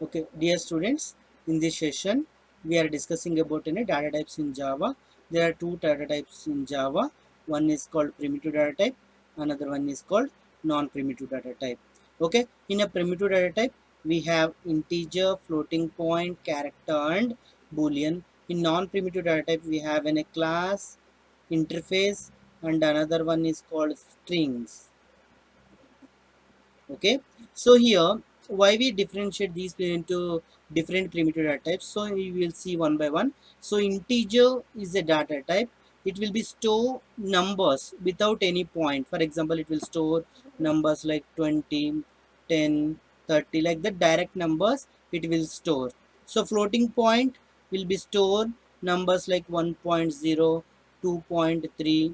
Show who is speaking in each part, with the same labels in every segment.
Speaker 1: Okay, dear students, in this session we are discussing about data types in Java. There are two data types in Java. One is called primitive data type, another one is called non-primitive data type. Okay, in a primitive data type we have integer, floating point, character and boolean. In non-primitive data type we have a class, interface and another one is called strings. Okay, so here why we differentiate these into different primitive data types, so we will see one by one. So integer is a data type. It will be store numbers without any point. For example, it will store numbers like 20, 10, 30, like the direct numbers it will store. So floating point will be store numbers like 1.0, 2.3,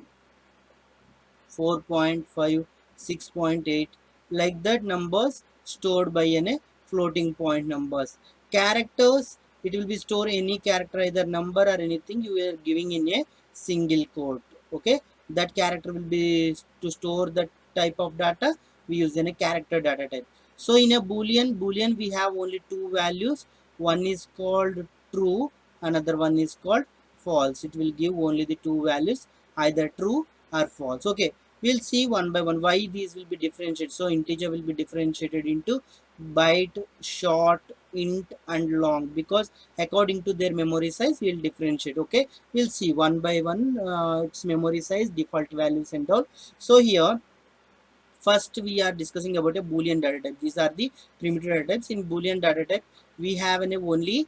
Speaker 1: 4.5, 6.8, like that numbers stored by a floating point numbers. Characters, it will be store any character, either number or anything you are giving in a single quote. Okay, that character will be to store that type of data. We use in a character data type. So in a boolean we have only two values. One is called true, another one is called false. It will give only the two values, either true or false. Okay, we'll see one by one why these will be differentiated. So integer will be differentiated into byte, short, int and long, because according to their memory size we'll differentiate. Okay, we'll see one by one its memory size, default values and all. So here first we are discussing about a boolean data type. These are the primitive data types. In boolean data type we have only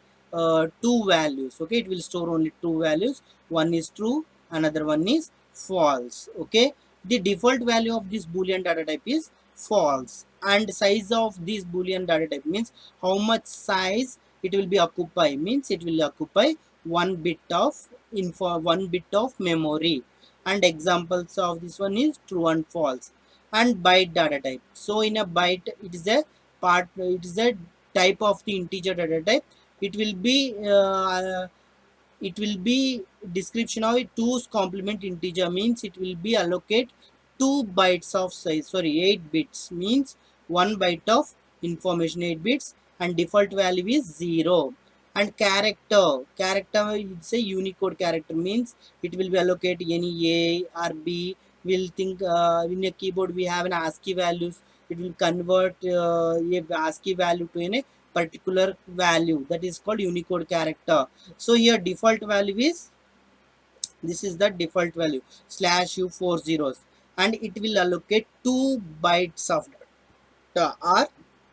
Speaker 1: two values. Okay, it will store only two values. One is true, another one is false. Okay, the default value of this boolean data type is false, and size of this boolean data type means how much size it will be occupy, means it will occupy one bit of info, one bit of memory. And examples of this one is true and false. And byte data type. So in a byte, it is a part, it is a type of the integer data type. It will be it will be description of it. 2's complement integer means it will be allocate 2 bytes of size, sorry, 8 bits means 1 byte of information, 8 bits, and default value is 0. And character it's a unicode character, means it will be allocate any a or b. Will think in a keyboard we have an ASCII values. It will convert a ASCII value to a particular value, that is called unicode character. So here default value is, this is the default value, slash u 4 zeros, and it will allocate 2 bytes of are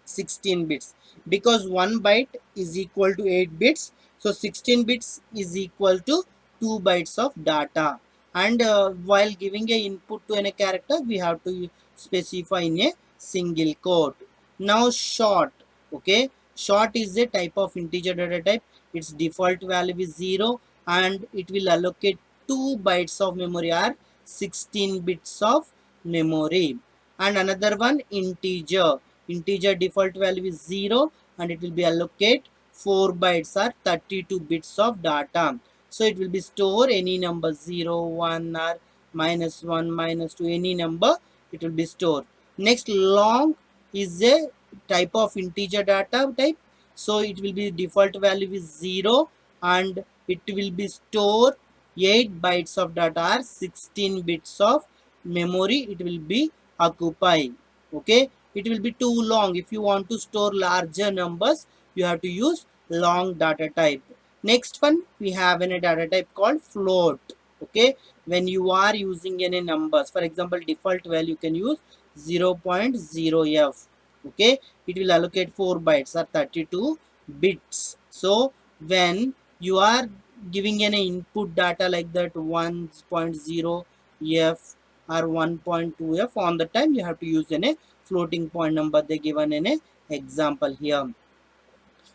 Speaker 1: 16 bits, because 1 byte is equal to 8 bits. So 16 bits is equal to 2 bytes of data. And while giving a input to any character, we have to specify in a single quote. Now short. Okay, short is a type of integer data type. Its default value is 0, and it will allocate 2 bytes of memory or 16 bits of memory. And another one integer default value is 0, and it will be allocate 4 bytes or 32 bits of data. So it will be store any number 0, 1 or -1, -2, any number it will be stored. Next, long is a type of integer data type. So it will be default value is 0, and it will be store 8 bytes of data or 16 bits of memory it will be occupy. Okay, it will be too long. If you want to store larger numbers, you have to use long data type. Next one, we have a data type called float. Okay, when you are using any numbers, for example, default value you can use 0.0f. Okay, it will allocate 4 bytes or 32 bits. So when you are giving an input data like that 1.0f or 1.2f, on the time you have to use a floating point number they given in a example here.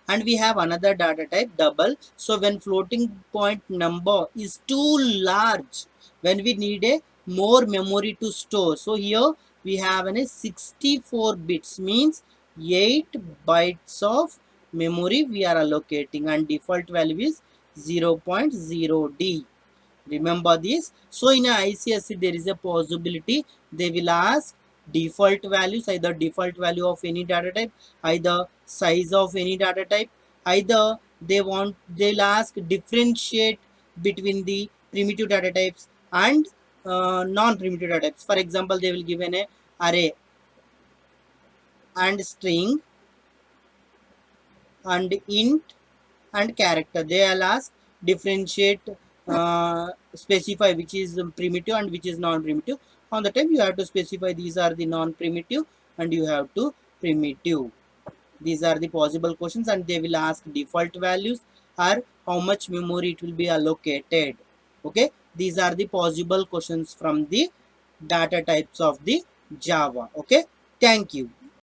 Speaker 1: And we have another data type double. So when floating point number is too large, when we need a more memory to store, so here we have a 64 bits means 8 bytes of memory we are allocating, and default value is 0.0d. Remember this. So in a icse there is a possibility they will ask default values, either default value of any data type, either size of any data type, either they'll ask differentiate between the primitive data types and non-primitive data types. For example, they will give an array and string and int and character. They will ask differentiate, specify which is primitive and which is non-primitive. On the time you have to specify these are the non-primitive and you have to primitive. These are the possible questions, and they will ask default values or how much memory it will be allocated. Okay, these are the possible questions from the data types of the Java. Okay, thank you.